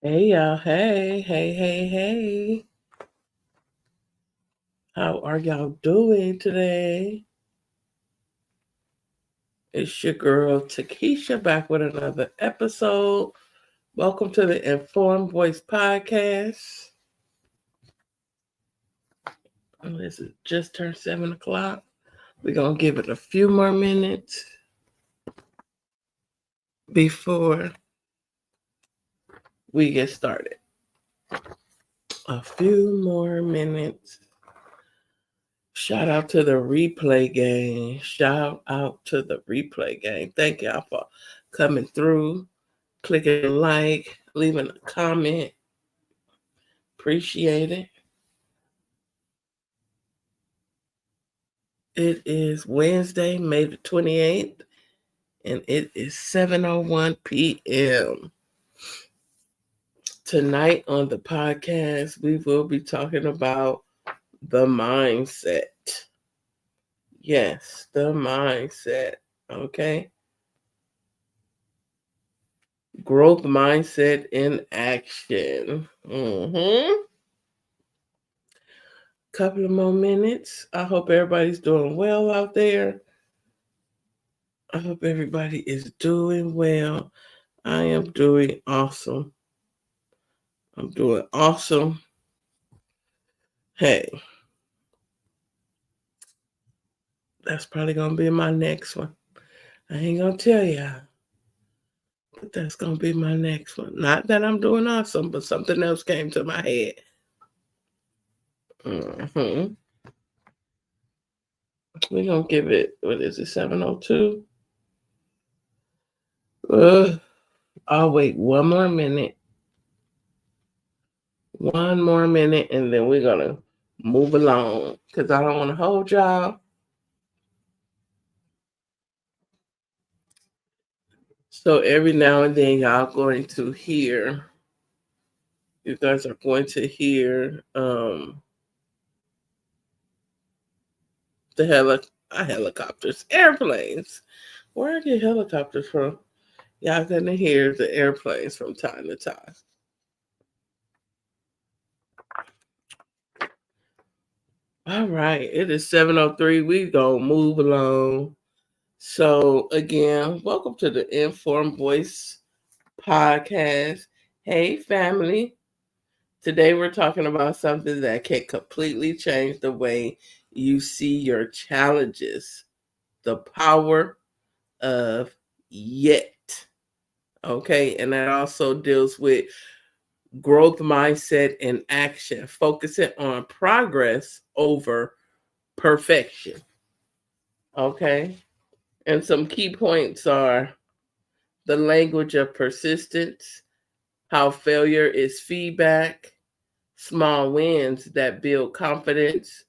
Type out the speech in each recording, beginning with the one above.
Hey y'all, hey. How are y'all doing today? It's your girl Takesha back with another episode. Welcome to the Informed Voice Podcast. This is just turned 7 o'clock. We're gonna give it a few more minutes before we get started. A few more minutes. Shout out to the replay game. Thank y'all for coming through, clicking like, leaving a comment. Appreciate it. It is Wednesday, May the 28th, and it is 7:01 p.m. Tonight on the podcast, we will be talking about the mindset. Yes, the mindset. Okay. Growth mindset in action. Couple of more minutes. I hope everybody's doing well out there. I hope everybody is doing well. I am doing awesome. I'm doing awesome. Hey, that's probably going to be my next one. I ain't going to tell y'all, but that's going to be my next one. Not that I'm doing awesome, but something else came to my head. We're going to give it, what is it, 7:02? I'll wait one more minute. One more minute, and then we're going to move along because I don't want to hold y'all. So every now and then, you guys are going to hear the helicopters, airplanes. Where I get helicopters from? Y'all gonna hear the airplanes from time to time. All right, it is 7:03. We gonna move along. So again, welcome to the Informed Voice Podcast. Hey family. Today we're talking about something that can completely change the way you see your challenges. The power of yet. Okay, and that also deals with growth mindset and action, focusing on progress over perfection. Okay, and some key points are the language of persistence, how failure is feedback, small wins that build confidence,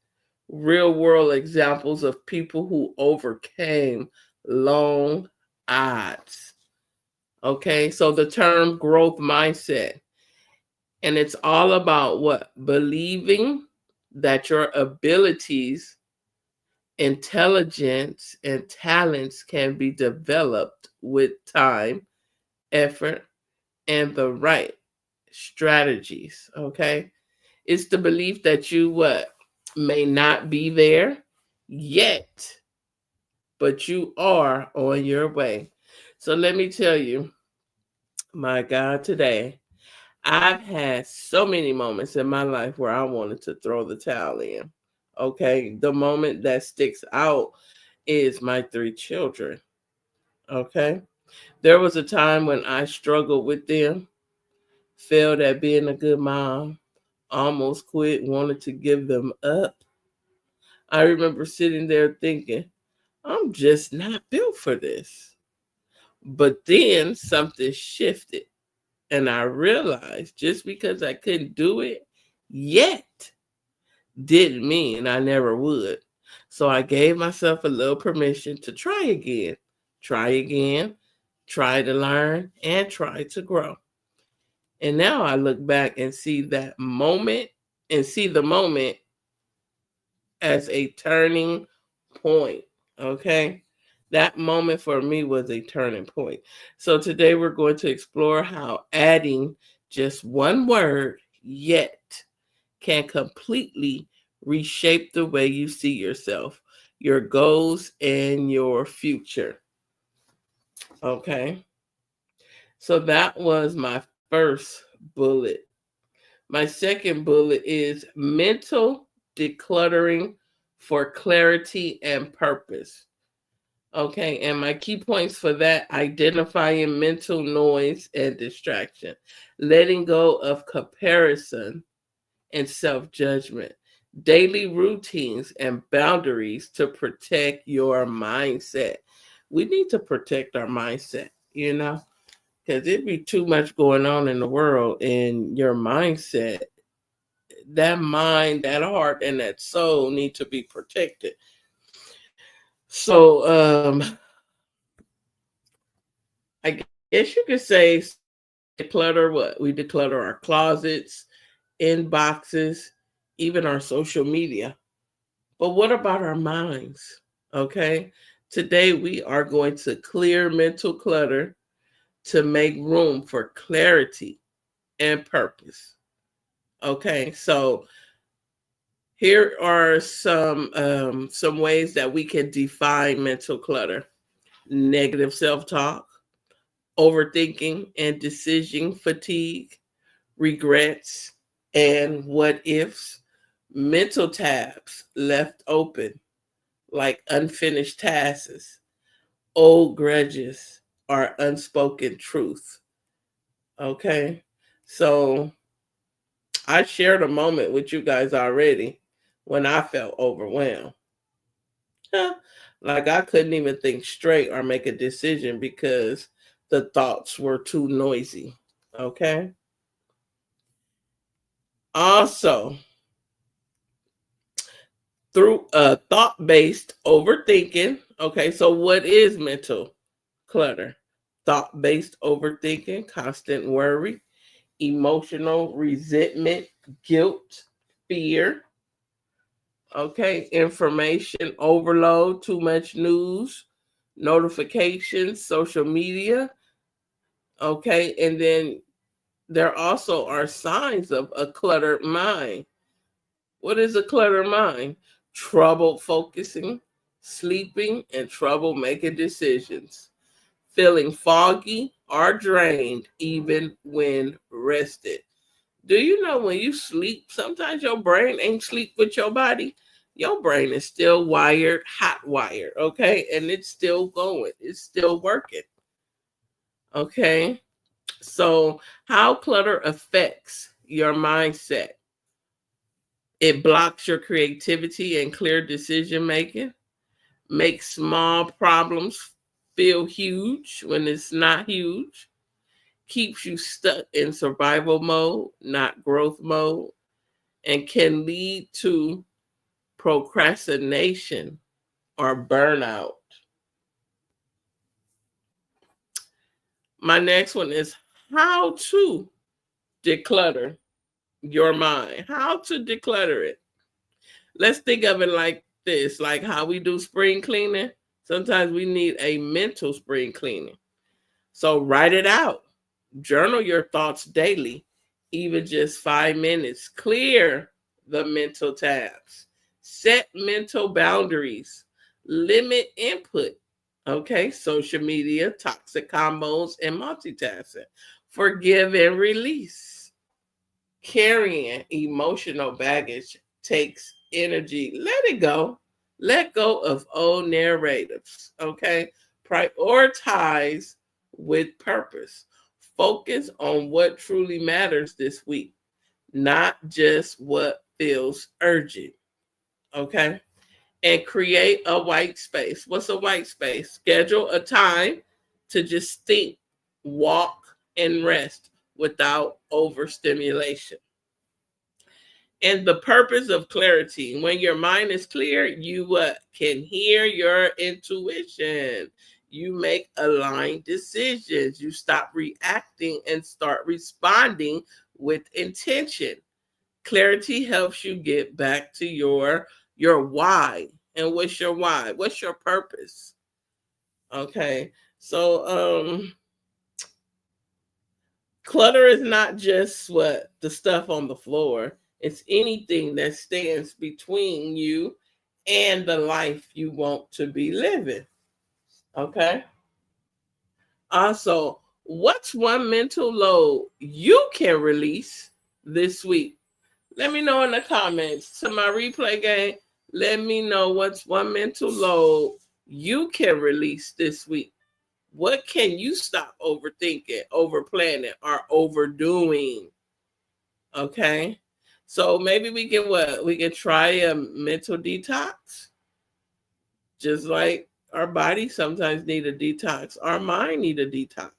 real world examples of people who overcame long odds. Okay, so the term growth mindset, and it's all about what? Believing that your abilities, intelligence, and talents can be developed with time, effort, and the right strategies. Okay, it's the belief that you what may not be there yet, but you are on your way. So let me tell you, my God, today I've had so many moments in my life where I wanted to throw the towel in. Okay, the moment that sticks out is my 3 children. Okay, there was a time when I struggled with them, failed at being a good mom, almost quit, wanted to give them up. I remember sitting there thinking, I'm just not built for this. But then something shifted, and I realized just because I couldn't do it yet didn't mean I never would. So I gave myself a little permission to try again, try to learn, and try to grow. And now I look back and see that moment and see the moment as a turning point. Okay. That moment for me was a turning point. So today we're going to explore how adding Just one word, yet, can completely reshape the way you see yourself, your goals, and your future. Okay. So that was my first bullet. My second bullet is mental decluttering for clarity and purpose. Okay, and my key points for that: identifying mental noise and distraction, letting go of comparison and self judgment, daily routines and boundaries to protect your mindset. We need to protect our mindset, because it'd be too much going on in the world, and your mindset, that mind, that heart, and that soul need to be protected. So, I guess you could say declutter what? We declutter our closets, inboxes, even our social media. But what about our minds? Okay. Today we are going to clear mental clutter to make room for clarity and purpose. Okay. So here are some ways that we can define mental clutter: negative self-talk, overthinking and decision fatigue, regrets and what ifs, mental tabs left open like unfinished tasks, old grudges, or unspoken truth. Okay. So I shared a moment with you guys already when I felt overwhelmed. Huh. Like I couldn't even think straight or make a decision because the thoughts were too noisy. Okay. Also, through thought based overthinking. Okay. So, what is mental clutter? Thought based overthinking, constant worry, emotional resentment, guilt, fear. Okay. Information overload, too much news, notifications, social media. Okay. And then there also are signs of a cluttered mind. What is a cluttered mind? Trouble focusing, sleeping, and trouble making decisions. Feeling foggy or drained even when rested. Do you know when you sleep, sometimes your brain ain't sleep with your body? Your brain is still wired, hot wired, okay? And it's still going, it's still working, okay? So, how clutter affects your mindset? It blocks your creativity and clear decision making, makes small problems feel huge when it's not huge, keeps you stuck in survival mode, not growth mode, and can lead to procrastination or burnout. My next one is how to declutter your mind. How to declutter it. Let's think of it like this, like how we do spring cleaning. Sometimes we need a mental spring cleaning. So write it out. Journal your thoughts daily, even just 5 minutes. Clear the mental tabs. Set mental boundaries. Limit input. Okay, social media, toxic combos, and multitasking. Forgive and release. Carrying emotional baggage takes energy. Let it go. Let go of old narratives. Okay. Prioritize with purpose. Focus on what truly matters this week, not just what feels urgent. Okay. And create a white space. What's a white space? Schedule a time to just think, walk, and rest without overstimulation. And the purpose of clarity: when your mind is clear, you can hear your intuition. You make aligned decisions. You stop reacting and start responding with intention. Clarity helps you get back to your why. And what's your why? What's your purpose? Okay. So Clutter is not just what the stuff on the floor. It's anything that stands between you and the life you want to be living. Okay. Also, what's one mental load you can release this week? Let me know in the comments. To my replay game, let me know what's one mental load you can release this week. What can you stop overthinking, over planning, or overdoing? Okay. So maybe we can what? We can try a mental detox. Just like our body sometimes need a detox, our mind need a detox.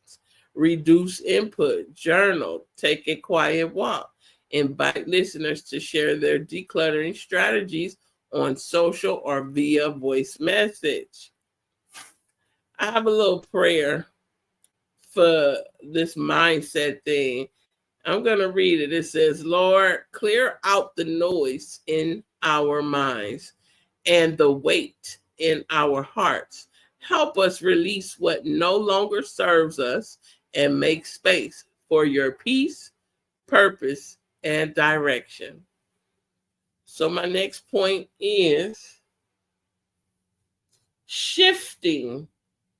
Reduce input, journal, take a quiet walk. Invite listeners to share their decluttering strategies on social or via voice message. I have a little prayer for this mindset thing. I'm going to read it. It says, Lord, clear out the noise in our minds and the weight in our hearts. Help us release what no longer serves us and make space for your peace, purpose, and direction. So, my next point is shifting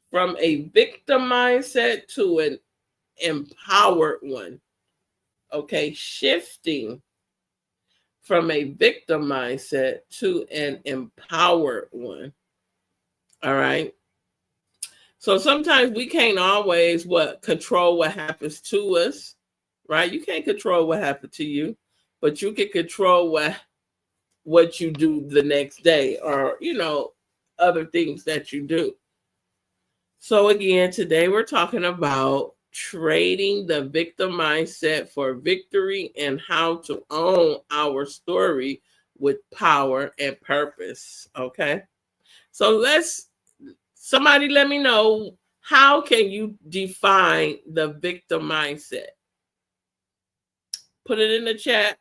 from a victim mindset to an empowered one. Okay, shifting from a victim mindset to an empowered one. All right. So sometimes we can't always control what happens to us, right? You can't control what happened to you, but you can control what you do the next day, or other things that you do. So again, today we're talking about trading the victim mindset for victory and how to own our story with power and purpose. Okay. So somebody let me know, how can you define the victim mindset? Put it in the chat.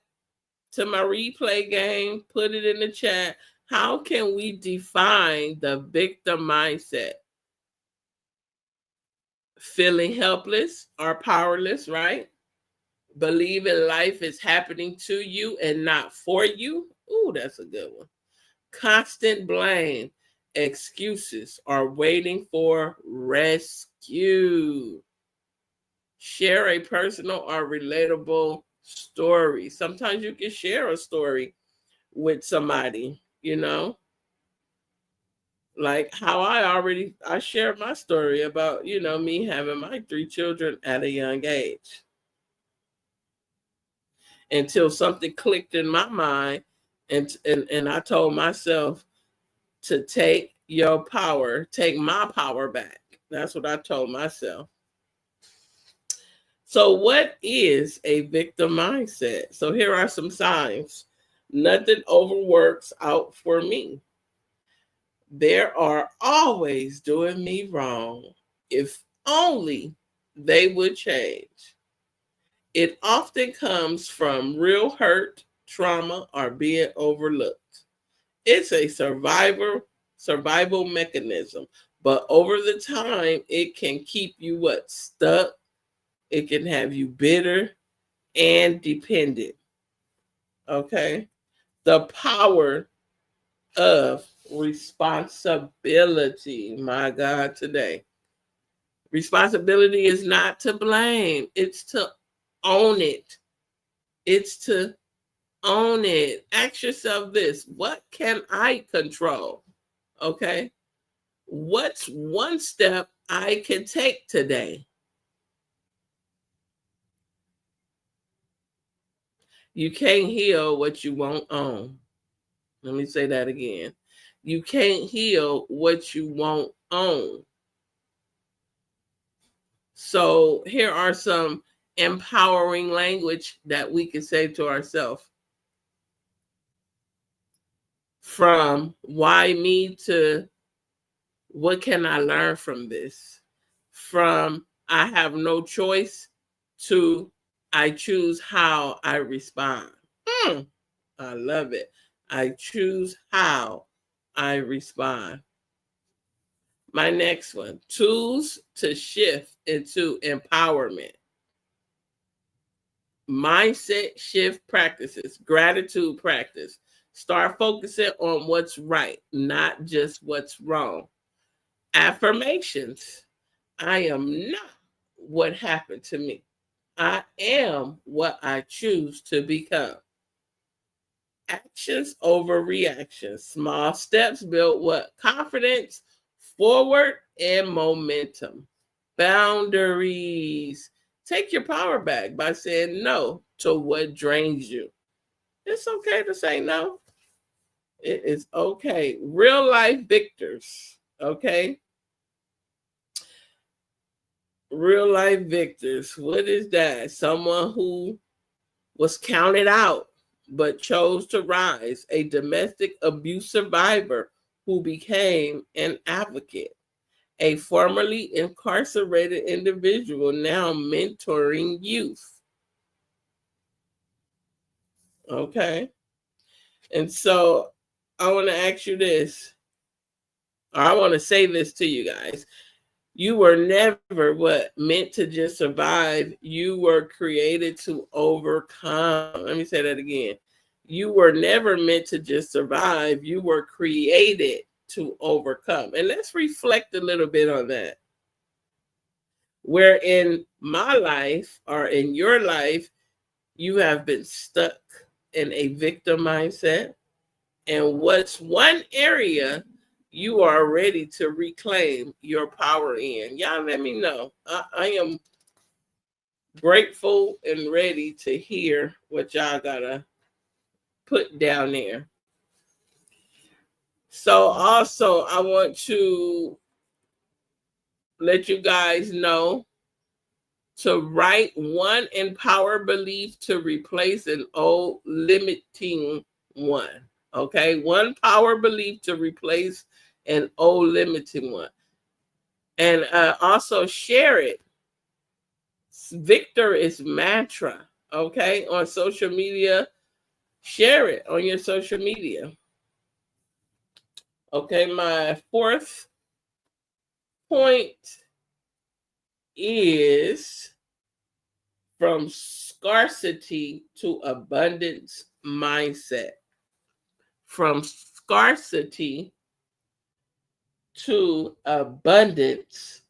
To my replay game, put it in the chat. How can we define the victim mindset? Feeling helpless or powerless, right? Believing life is happening to you and not for you. Ooh, that's a good one. Constant blame, excuses, or waiting for rescue. Share a personal or relatable story. Sometimes you can share a story with somebody, like how I shared my story about, me having my 3 children at a young age, until something clicked in my mind, and I told myself to take my power back. That's what I told myself. So what is a victim mindset? So here are some signs. Nothing overworks out for me. There are always doing me wrong. If only they would change. It often comes from real hurt, trauma, or being overlooked. It's a survival mechanism, but over the time, it can keep you stuck. It can have you bitter and dependent. Okay, the power of responsibility. My God, today, responsibility is not to blame; it's to own it. It's to own it. Ask yourself this: what can I control? Okay. What's one step I can take today? You can't heal what you won't own. Let me say that again. You can't heal what you won't own. So here are some empowering language that we can say to ourselves. From why me to what can I learn from this? From I have no choice to I choose how I respond. I love it. I choose how I respond. My next one, tools to shift into empowerment. Mindset shift practices, gratitude practice. Start focusing on what's right, not just what's wrong. Affirmations. I am not what happened to me. I am what I choose to become. Actions over reactions. Small steps build what? Confidence, forward, and momentum. Boundaries. Take your power back by saying no to what drains you. It's okay to say no. It is okay. Real life victors. Okay. Real life victors. What is that? Someone who was counted out but chose to rise, a domestic abuse survivor who became an advocate, a formerly incarcerated individual now mentoring youth. Okay. And so I want to ask you this, or I want to say this to you guys. You were never what meant to just survive. You were created to overcome. Let me say that again. You were never meant to just survive. You were created to overcome. And let's reflect a little bit on that. Where in my life or in your life, you have been stuck in a victim mindset. And what's one area you are ready to reclaim your power in? Y'all let me know. I am grateful and ready to hear what y'all gotta put down there. So also I want to let you guys know to write one empower belief to replace an old limiting one. Okay, one power belief to replace an old limiting one. And also share it. Victor is mantra. Okay, on social media, share it on your social media. Okay, my fourth point is from scarcity to abundance mindset. From scarcity to abundance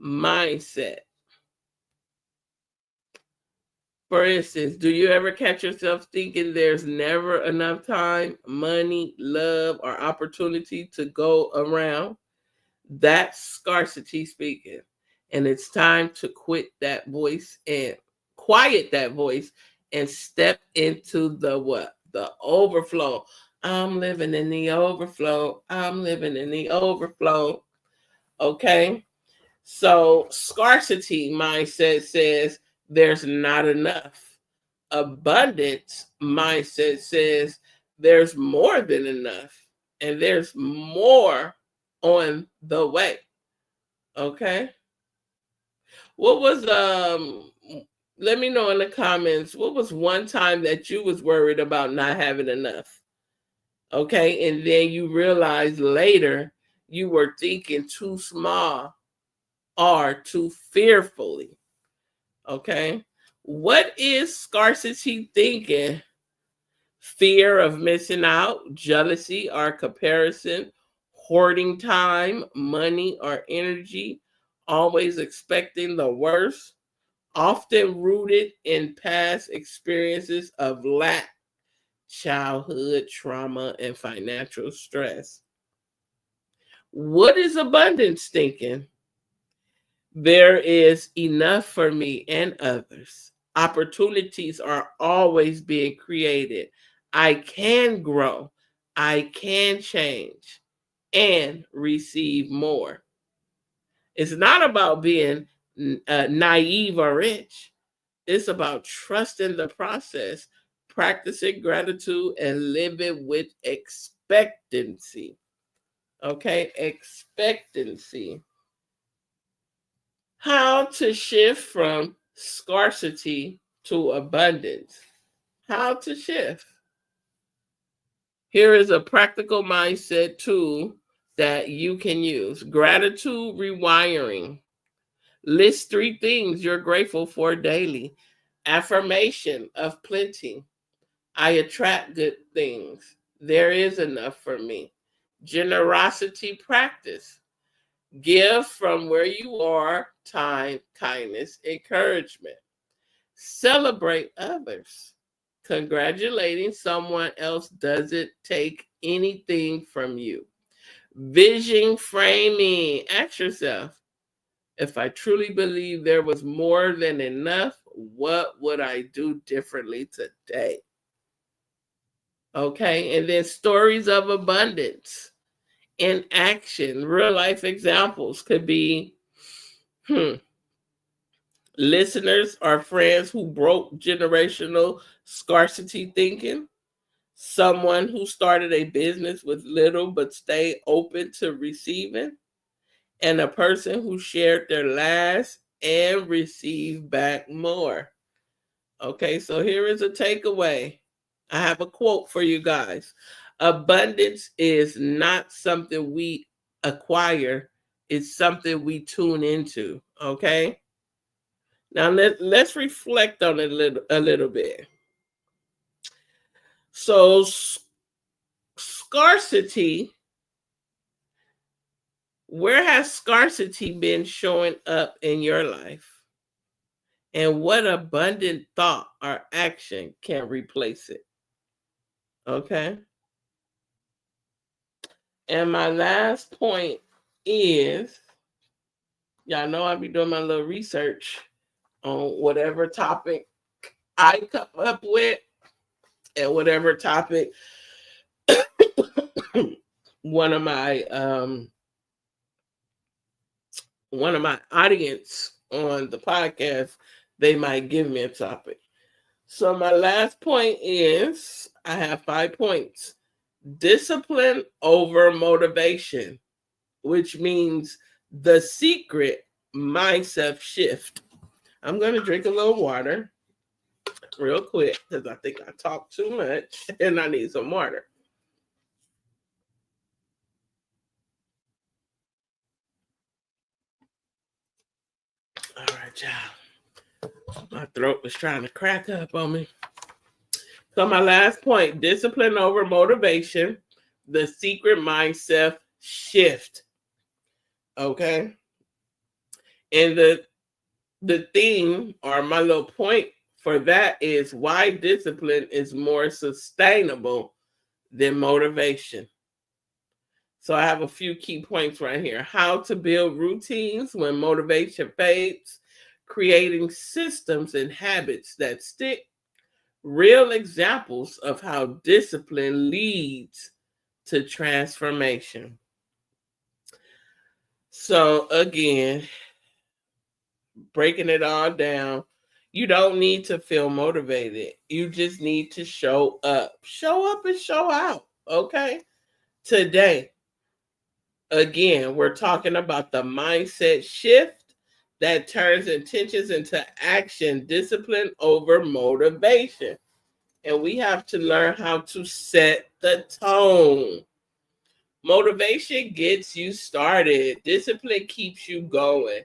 mindset. For instance, do you ever catch yourself thinking there's never enough time, money, love, or opportunity to go around? That's scarcity speaking. And it's time to quit that voice and quiet that voice and step into the what? The overflow. I'm living in the overflow. I'm living in the overflow. Okay. So scarcity mindset says there's not enough. Abundance mindset says there's more than enough and there's more on the way. Okay. What was let me know in the comments, what was one time that you was worried about not having enough? Okay, and then you realized later you were thinking too small or too fearfully. Okay. What is scarcity thinking? Fear of missing out, jealousy or comparison, hoarding time, money or energy, always expecting the worst, often rooted in past experiences of lack, childhood trauma, and financial stress. What is abundance thinking? There is enough for me and others. Opportunities are always being created. I can grow. I can change and receive more. It's not about being naive or rich. It's about trusting the process, practicing gratitude, and living with expectancy. Okay, expectancy. How to shift from scarcity to abundance. How to shift. Here is a practical mindset tool that you can use. Gratitude rewiring. List 3 things you're grateful for daily. Affirmation of plenty. I attract good things. There is enough for me. Generosity practice. Give from where you are, time, kindness, encouragement. Celebrate others. Congratulating someone else doesn't take anything from you. Vision framing. Ask yourself, if I truly believe there was more than enough, what would I do differently today? Okay. And then stories of abundance in action. Real life examples could be listeners or friends who broke generational scarcity thinking, someone who started a business with little but stayed open to receiving, and a person who shared their last and received back more. Okay, so here is a takeaway. I have a quote for you guys. Abundance is not something we acquire, it's something we tune into. Okay. Now let's reflect on it a little bit. So scarcity, where has scarcity been showing up in your life? And what abundant thought or action can replace it? Okay. And my last point is, y'all know I be doing my little research on whatever topic I come up with and whatever topic one of my audience on the podcast, they might give me a topic. So my last point is, I have 5 points. Discipline over motivation, which means the secret mindset shift. I'm going to drink a little water real quick because I think I talked too much and I need some water. All right, y'all. My throat was trying to crack up on me. So my last point, discipline over motivation, the secret mindset shift. Okay. And the theme or my little point for that is why discipline is more sustainable than motivation. So I have a few key points right here. How to build routines when motivation fades, creating systems and habits that stick, real examples of how discipline leads to transformation. So again, breaking it all down, you don't need to feel motivated. You just need to show up. Show up and show out. Okay. Today, again, we're talking about the mindset shift that turns intentions into action, discipline over motivation. And we have to learn how to set the tone. Motivation gets you started, discipline keeps you going.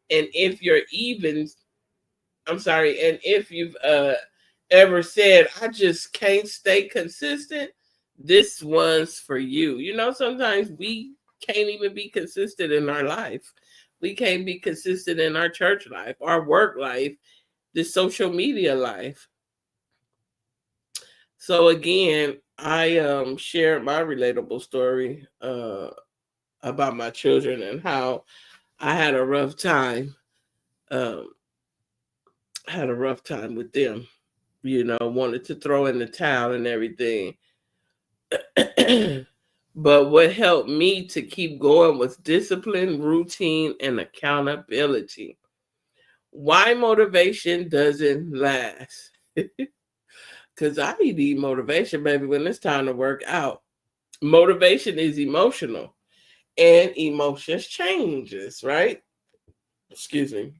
And if you're even, and if you've ever said, I just can't stay consistent, this one's for you. You know, sometimes we can't even be consistent in our life. We can't be consistent in our church life, our work life, the social media life. So again, I shared my relatable story about my children and how I had a rough time. Um, had a rough time with them. You know, wanted to throw in the towel and everything. But what helped me to keep going was discipline, routine, and accountability. Why motivation doesn't last? Because I need motivation, baby, when it's time to work out. Motivation is emotional, and emotions changes, right? Excuse me.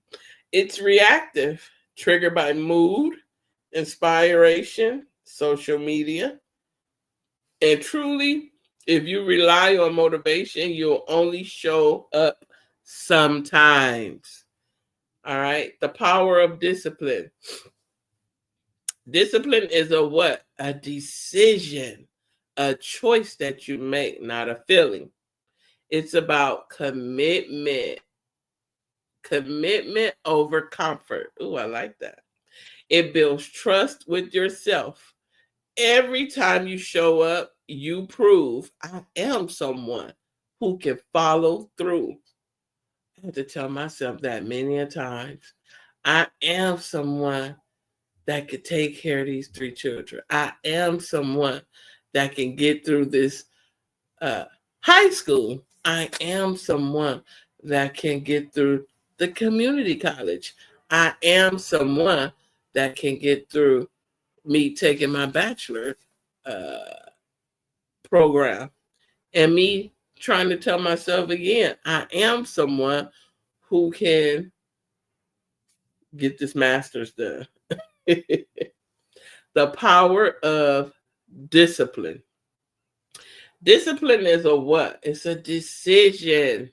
It's reactive, triggered by mood, inspiration, social media. And truly, if you rely on motivation, you'll only show up sometimes. All right. The power of discipline. Discipline is a what? A decision, a choice that you make, not a feeling. It's about commitment. Commitment over comfort. Ooh, I like that. It builds trust with yourself. Every time you show up, you prove I am someone who can follow through. I have to tell myself that many a times. I am someone that could take care of these three children. I am someone that can get through this uh, high school. I am someone that can get through the community college. I am someone that can get through me taking my bachelor uh, program and me trying to tell myself again, I am someone who can get this master's done. The power of discipline. Discipline is a what? It's a decision.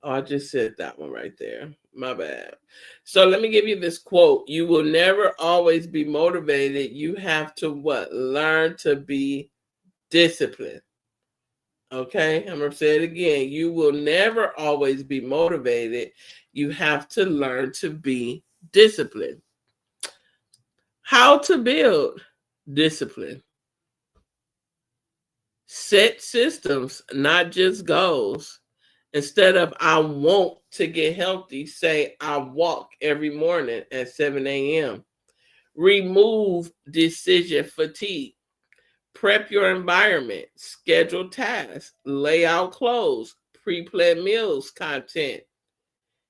Oh, I just said that one right there. My bad. So let me give you this quote. You will never always be motivated. You have to what? Learn to be disciplined. Okay, I'm going to say it again. You will never always be motivated. You have to learn to be disciplined. How to build discipline? Set systems, not just goals. Instead of I want to get healthy, say I walk every morning at 7 a.m. Remove decision fatigue. Prep your environment, schedule tasks, lay out clothes, pre-plan meals content.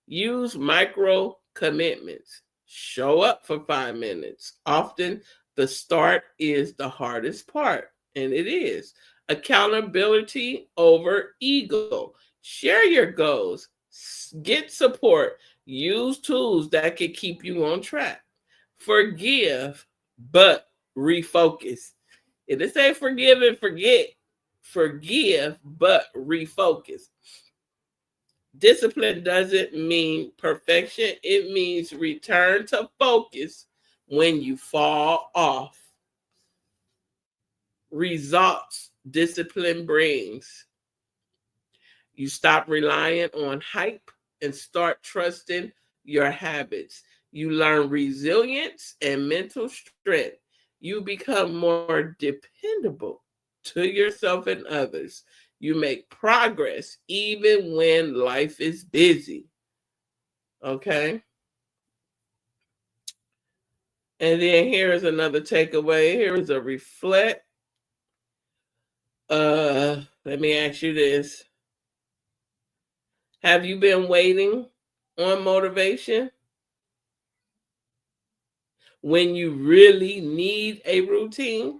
Use micro commitments. Show up for 5 minutes. Often the start is the hardest part, and it is. Accountability over ego. Share your goals. Get support. Use tools that can keep you on track. Forgive, but refocus. It didn't say forgive and forget. Forgive, but refocus. Discipline doesn't mean perfection, it means return to focus when you fall off. Results discipline brings. You stop relying on hype and start trusting your habits. You learn resilience and mental strength. You become more dependable to yourself and others. You make progress even when life is busy. Okay. And then here is another takeaway. Here is a reflect. Let me ask you this. Have you been waiting on motivation when you really need a routine?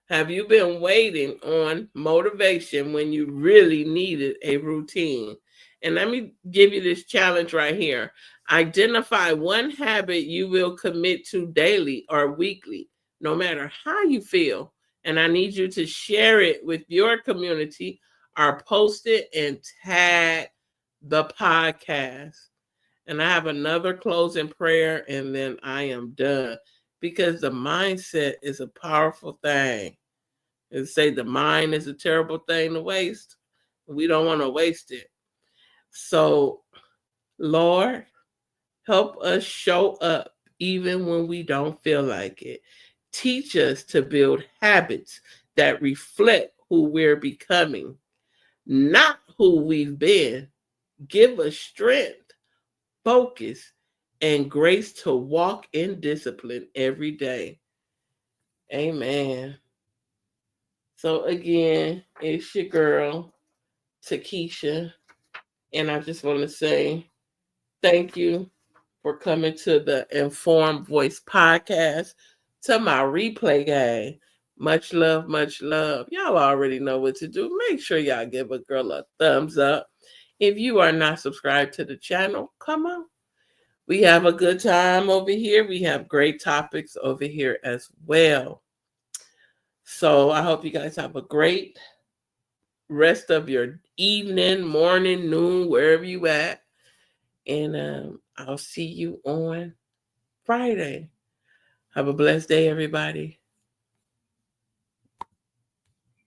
Have you been waiting on motivation when you really needed a routine? And let me give you this challenge right here. Identify one habit you will commit to daily or weekly, no matter how you feel. And I need you to share it with your community or post it and tag the podcast. And I have another closing prayer and then I am done because the mindset is a powerful thing. And say the mind is a terrible thing to waste. We don't want to waste it. So, Lord, help us show up even when we don't feel like it. Teach us to build habits that reflect who we're becoming, not who we've been. Give us strength, focus, and grace to walk in discipline every day. Amen. So again, it's your girl, Takesha. And I just want to say thank you for coming to the Informed Voice podcast, to my replay gang. Much love, much love. Y'all already know what to do. Make sure y'all give a girl a thumbs up. If you are not subscribed to the channel, come on. We have a good time over here. We have great topics over here as well. So I hope you guys have a great rest of your evening, morning, noon, wherever you at. And I'll see you on Friday. Have a blessed day, everybody.